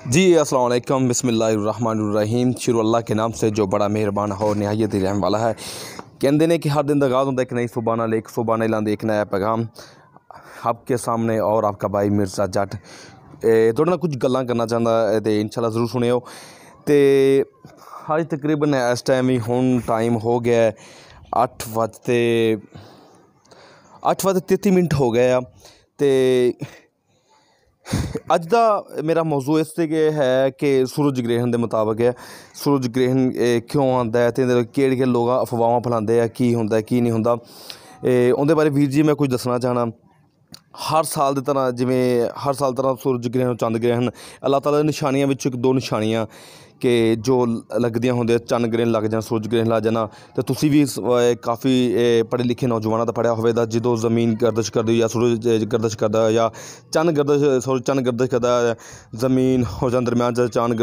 जी अस्सलाम वालेकुम बिस्मिल्लाहिर्रहमानिर्रहीम। शुरू अल्लाह के नाम से जो बड़ा मेहरबान और नहायत ही रहम वाला है। कहते हैं कि हर दिन का आगाज़ होता है एक नई सुबह नाल, एक सुबह नाल आंदे एक नया पैगाम आपके सामने। और आपका भाई मिर्ज़ा जट थोड़े नाल कुछ गल्लां करना चाहता है तो इंशाल्लाह ज़रूर सुनियो। तो अज तकरीबन इस टाइम ही हुण टाइम हो गया 8:33 हो गए आ। तो अज का मेरा मौजू इस ते है कि सूरज ग्रहण के मुताबिक है। सूरज ग्रहण क्यों आता है तो केड़े लोग अफवाहां फैलाते हैं, की होंदा की नहीं होंदा, उनके बारे वीर जी मैं कुछ दसना चाहना। हर साल की तरह जिमें हर साल तरह सूरज ग्रहण चंद ग्रहण अल्लाह ताला दी निशानियां विच दो निशानियां कि जो लगदियां होंदियां, चंद ग्रहण लग जाना, सूरज ग्रहण लग जाना। तो तुसी भी काफ़ी पढ़े लिखे नौजवानों का पढ़िया होवेगा, जो जमीन गर्दिश करती या सूरज गर्दिश करता या चंद गर्दिश चंद गर्दिश करता, जमीन हो जाए दरम्यान चांद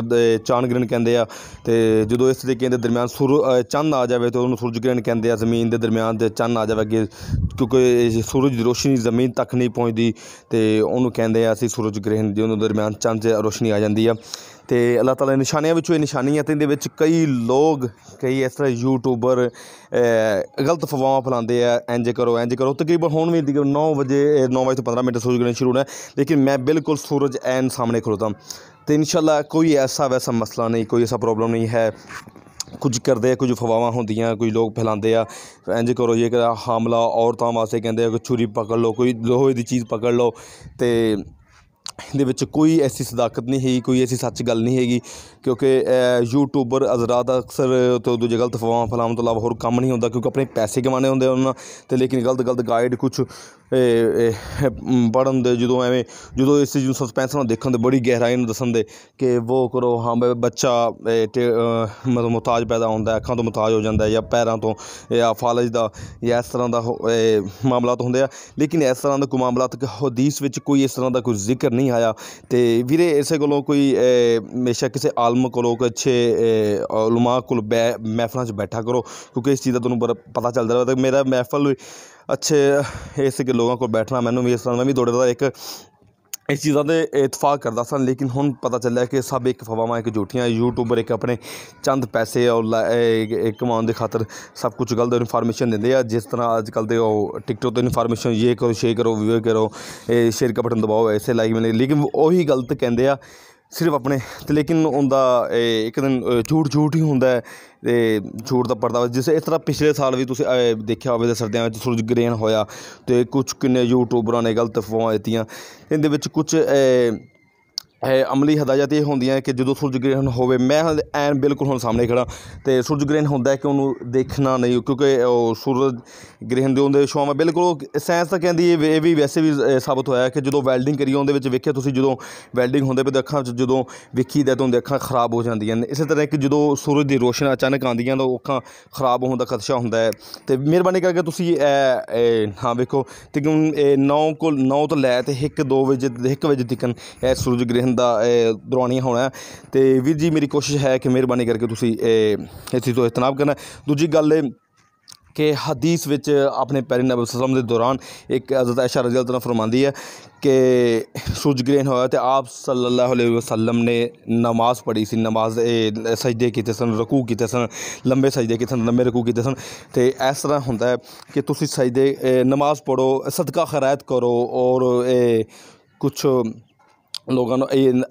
ग्रहण कहते हैं। तो जो इस तरीके के दरम्यान चंद आ जाए तो उन्होंने सूरज ग्रहण कहते हैं। जमीन के दरम्यान चंद आ जाए कि क्योंकि सूरज की रोशनी जमीन तक नहीं पहुँचती तो उन्होंने कहते हैं असी सूरज ग्रहण जो दरम्यान चंद से रोशनी आ जाती है। तो अल्लाह ताला निशानियां विचों निशानी है। तो इहदे विच कई लोग कई इस तरह यूट्यूबर गलत अफवाहां फैलाते हैं, इंज करो। तकरीबन हुण भी 9 बजे तो 15 मिनट सूरज ग्रहण शुरू होना है, लेकिन मैं बिल्कुल सूरज ऐन सामने खड़ोता। तो इंशाल्लाह कोई ऐसा वैसा मसला नहीं, कोई ऐसा प्रॉब्लम नहीं है। कुछ करते हैं, कुछ अफवाहां होंदियां, कोई लोग फैलाते हैं इंज करो ये करा, हामला औरतों वास्ते कहते हैं कोई छुरी पकड़ लो, कोई लोहे की चीज़ पकड़ लो। तो ਇਹਦੇ ਵਿੱਚ ਕੋਈ ਐਸੀ ਸਦਾਕਤ ਨਹੀਂ ਹੈਗੀ, ਕੋਈ ਐਸੀ ਸੱਚ ਗੱਲ ਨਹੀਂ ਹੈਗੀ, ਕਿਉਂਕਿ यूट्यूबर हज़रात अक्सर तो दूजे गलत अफवाहां फैलाउण ਤੋਂ ਇਲਾਵਾ ਹੋਰ ਕੰਮ ਨਹੀਂ ਹੁੰਦਾ, क्योंकि अपने पैसे कमाने ਹੁੰਦੇ ਉਹਨਾਂ ਤੇ। लेकिन गलत गाइड कुछ पढ़न दे जो इस चीज़ सस्पेंस ਨਾਲ देखने दे बड़ी गहराई ਨਾਲ दसन दे कि वो करो हाँ बच्चा मतलब मुहताज पैदा होता है, अखां तो मुहताज हो जाता है या पैरों तो या फालज का या इस तरह का मामलात होंगे। लेकिन इस तरह का कोई मामलात हदीस में कोई इस तरह का कोई जिक्र नहीं आया। तो वीरे इस कोलों कोई हमेशा किसी आलम को अच्छे उलमा को महफलों बैठा करो, क्योंकि इस चीज़ का तुहानूं बड़ा पता चलता रहता। मेरा महफल अच्छे इस लोगों को बैठना मैनू भी इस तरह मैं भी दौड़े का एक इस चीज़ों से इतफाक करता सा। लेकिन हुण पता चलिया कि सब एक अफवाहां एक झूठियां, यूट्यूबर एक अपने चंद पैसे और कमाने की खातर सब कुछ गलत इन्फॉर्मेशन देंगे। जिस तरह अजकल के टिकटॉक तो इन्फॉर्मेशन ये करो शेयर करो व्यू करो, शेयर का बटन दबाओ ऐसे लाइक मिले, लेकिन वही गलत कहते हैं सिर्फ अपने। तो लेकिन उनका एक दिन झूठ ही होंदा है, झूठ का पर्दा जिस इस तरह पिछले साल भी तुसीं देखा होवे सर्दियों में सूरज ग्रहण होया तो कुछ किन्ने यूट्यूबरां ने गलत अफवाहां दित्तियां। इहदे विच कुछ अमली हदायत ये होंदियां कि जो सूरज ग्रहण होवे, मैं ऐन बिल्कुल हुण सामने खड़ा तो सूरज ग्रहण होंदा है कि उन्होंने देखना नहीं, क्योंकि सूरज ग्रहण दे शो में बिल्कुल साइंस तो कहती है ये भी वैसे भी साबित होया कि जो वैल्डिंग करी उहदे विच वेखिया तुसीं जो वैल्डिंग होंदे पे अखां जो वेखीदा तो उहदी अखां खराब हो जांदियां ने। इस तरह कि जो सूरज की रोशनी अचानक आंदियां तो अखां खराब होने का खदशा होंदा है। तो मेहरबानी करके तुसीं हाँ वेखो तकरीबन 9 तो लै 1 बजे तक सूरज ग्रहण का दौरानिया होना। तो वीर जी मेरी कोशिश है कि मेहरबानी करके तुसीं इस चीज़ तो इजतनाब करना। दूजी गल कि हदीस विच अपने प्यारे नबी सल्लल्लाहु अलैहि वसल्लम के दौरान एक हज़रत आयशा रज़ी अल्लाह तआला फरमांदी है कि सूरज ग्रहण होया तो आप सल्लल्लाहु अलैहि वसल्लम ने नमाज़ पढ़ी सी, नमाज सजदे किए सन, रकू किए सन, लंबे सजदे किए सन, लंबे रकू किए सन। तो इस तरह होंदा है कि तुसीं सजदे नमाज पढ़ो, सदका खैरात करो और कुछ लोगों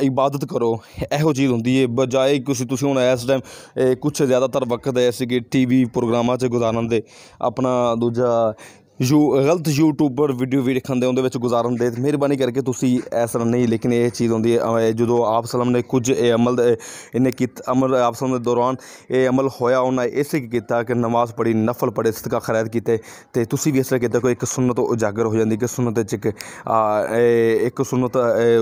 इबादत करो, ਇਹੋ चीज़ होंदी है। बजाए तुसीं हुण इस टाइम कुछ ज़्यादातर वक्त ऐसे कि टीवी प्रोग्रामां च गुजारन दे, अपना दूजा गलत यूट्यूबर वीडियो वेखन दे उहदे विच गुजारन दे। मेहरबानी करके तुसीं इस तरह नहीं। लेकिन ये चीज़ होंदी है जो आप सलम ने कुछ अमल इन्हें अमल आप सलम के दौरान ये अमल होया, उन्हें इस किया कि नमाज पढ़ी, नफल पढ़े, सदका खैरात कीते। तो तुसीं भी इस तरह किया, कोई एक सुन्नत उजागर हो जाती कि सुन्नत एक सुन्नत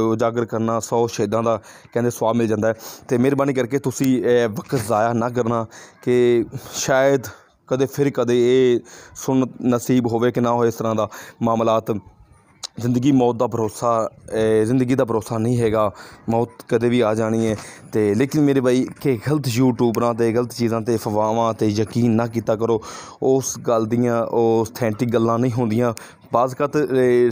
उजागर करना 100 शहीदां दा कहते स्वाब मिल जाता है। तो मेहरबानी करके तुसीं वक्त ज़ाया ना करना कि शायद कदे फिर कदे ये सुन नसीब होवे कि ना हो। इस तरह का मामलात जिंदगी मौत का भरोसा जिंदगी का भरोसा नहीं हैगा, मौत कदे भी आ जानी है। तो लेकिन मेरे भाई कि गलत यूट्यूबरां ते गलत चीज़ां ते अफवाहां ते यकीन ना किया करो। उस गल दियां ऑथेंटिक गल्लां नहीं होंदियां। बाज़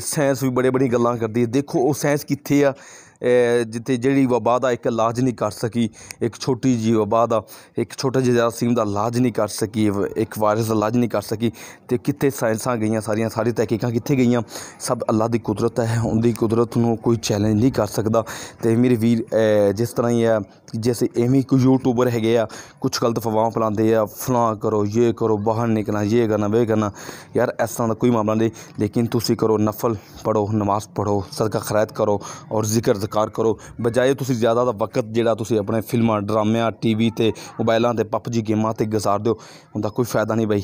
साइंस भी बड़ी गल्लां करदी है। देखो वो साइंस कित्थे आ ਜਿੱਥੇ ਜਿਹੜੀ ਵਬਾ ਦਾ ਇੱਕ ਇਲਾਜ ਨਹੀਂ ਕਰ ਸਕੀ, ਇੱਕ ਛੋਟੀ ਜਿਹੀ ਵਬਾ ਦਾ, ਇੱਕ ਛੋਟਾ ਜਿਹਾ ਜਰਾਸੀਮ ਦਾ ਇਲਾਜ ਨਹੀਂ ਕਰ ਸਕੀ, ਇੱਕ ਵਾਇਰਸ ਦਾ ਇਲਾਜ ਨਹੀਂ ਕਰ ਸਕੀ, ਅਤੇ ਕਿੱਥੇ ਸਾਇੰਸਾਂ ਗਈਆਂ ਸਾਰੀਆਂ, ਸਾਰੀ ਤਹਿਕੀਕਾਂ ਕਿੱਥੇ ਗਈਆਂ? ਸਭ ਅੱਲਾ ਦੀ ਕੁਦਰਤ ਹੈ, ਉਹਦੀ ਕੁਦਰਤ ਨੂੰ ਕੋਈ ਚੈਲੰਜ ਨਹੀਂ ਕਰ ਸਕਦਾ। ਅਤੇ ਮੇਰੇ ਵੀਰ ਜਿਸ ਤਰ੍ਹਾਂ ਹੀ ਹੈ, ਜੈਸੇ ਐਵੇਂ ਕੁਝ ਯੂਟਿਊਬਰ ਹੈਗੇ ਆ, ਕੁਛ ਗਲਤ ਅਫਵਾਹਾਂ ਫੈਲਾਉਂਦੇ ਆ, ਫਲਾਂ ਕਰੋ, ਇਹ ਕਰੋ, ਬਾਹਰ ਨਿਕਲਣਾ, ਇਹ ਕਰਨਾ, ਵੇ ਕਰਨਾ। ਯਾਰ ਇਸ ਤਰ੍ਹਾਂ ਦਾ ਕੋਈ ਮਾਮਲਾ ਨਹੀਂ, ਲੇਕਿਨ ਤੁਸੀਂ ਕਰੋ, ਨਫਲ ਪੜ੍ਹੋ, ਨਮਾਜ਼ ਪੜ੍ਹੋ, ਸਦਕਾ ਖੈਰਾਤ ਕਰੋ ਔਰ ਜ਼ਿਕਰ ਜ਼ਕਾਰ ਕਰੋ, ਬਜਾਏ ਤੁਸੀਂ ਜ਼ਿਆਦਾ ਦਾ ਵਕਤ ਜਿਹੜਾ ਤੁਸੀਂ ਆਪਣੇ ਫਿਲਮਾਂ, ਡਰਾਮਿਆਂ, TV 'ਤੇ, ਮੋਬਾਈਲਾਂ 'ਤੇ, PUBG ਗੇਮਾਂ 'ਤੇ ਗੁਜ਼ਾਰ ਦਿਓ, ਉਹਦਾ ਕੋਈ ਫਾਇਦਾ ਨਹੀਂ ਬਈ।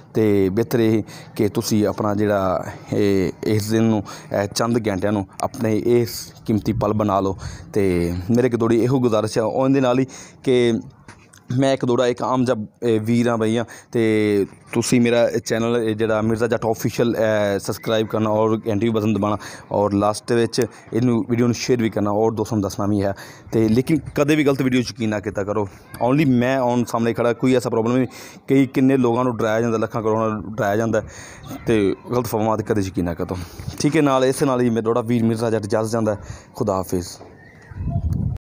ਅਤੇ ਬਿਹਤਰ ਇਹ ਕਿ ਤੁਸੀਂ ਆਪਣਾ ਜਿਹੜਾ ਇਸ ਦਿਨ ਨੂੰ, ਚੰਦ ਘੰਟਿਆਂ ਨੂੰ ਆਪਣੇ ਇਸ ਕੀਮਤੀ ਪਲ ਬਣਾ ਲਓ। ਅਤੇ ਮੇਰੇ ਇੱਕ ਥੋੜ੍ਹੀ ਇਹੋ ਗੁਜ਼ਾਰਿਸ਼ ਹੈ ਉਹਦੇ ਨਾਲ ਹੀ ਕਿ ਮੈਂ ਇੱਕ ਆਮ ਜਿਹਾ ਵੀਰ ਹਾਂ ਬਈ ਹਾਂ, ਅਤੇ ਤੁਸੀਂ ਮੇਰਾ ਚੈਨਲ ਜਿਹੜਾ ਮਿਰਜ਼ਾ ਜੱਟ ਆਫੀਸ਼ੀਅਲ ਸਬਸਕ੍ਰਾਈਬ ਕਰਨਾ ਔਰ ਘੰਟੀ ਬਟਨ ਦਬਾਉਣਾ, ਔਰ ਲਾਸਟ ਵਿੱਚ ਇਹਨੂੰ ਵੀਡੀਓ ਨੂੰ ਸ਼ੇਅਰ ਵੀ ਕਰਨਾ ਔਰ ਦੋਸਤਾਂ ਨੂੰ ਦੱਸਣਾ ਵੀ ਹੈ। ਅਤੇ ਲੇਕਿਨ ਕਦੇ ਵੀ ਗਲਤ ਵੀਡੀਓ 'ਚ ਯਕੀਨ ਨਾ ਕੀਤਾ ਕਰੋ। ਓਨਲੀ ਮੈਂ ਆਉਣ ਸਾਹਮਣੇ ਖੜ੍ਹਾ, ਕੋਈ ਐਸਾ ਪ੍ਰੋਬਲਮ ਨਹੀਂ। ਕਿੰਨੇ ਲੋਕਾਂ ਨੂੰ ਡਰਾਇਆ ਜਾਂਦਾ, ਲੱਖਾਂ ਕਰੋੜਾਂ ਨੂੰ ਡਰਾਇਆ ਜਾਂਦਾ, ਅਤੇ ਗਲਤ ਫਹਮਾਂ 'ਤੇ ਕਦੇ ਯਕੀਨ ਨਾ ਕਰੋ। ਠੀਕ ਹੈ, ਨਾਲ ਇਸੇ ਨਾਲ ਹੀ ਮੇਰਾ ਵੀਰ ਮਿਰਜ਼ਾ ਜੱਟ ਇਜਾਜ਼ਤ ਜਾਂਦਾ। ਖੁਦਾ ਹਾਫਿਜ਼।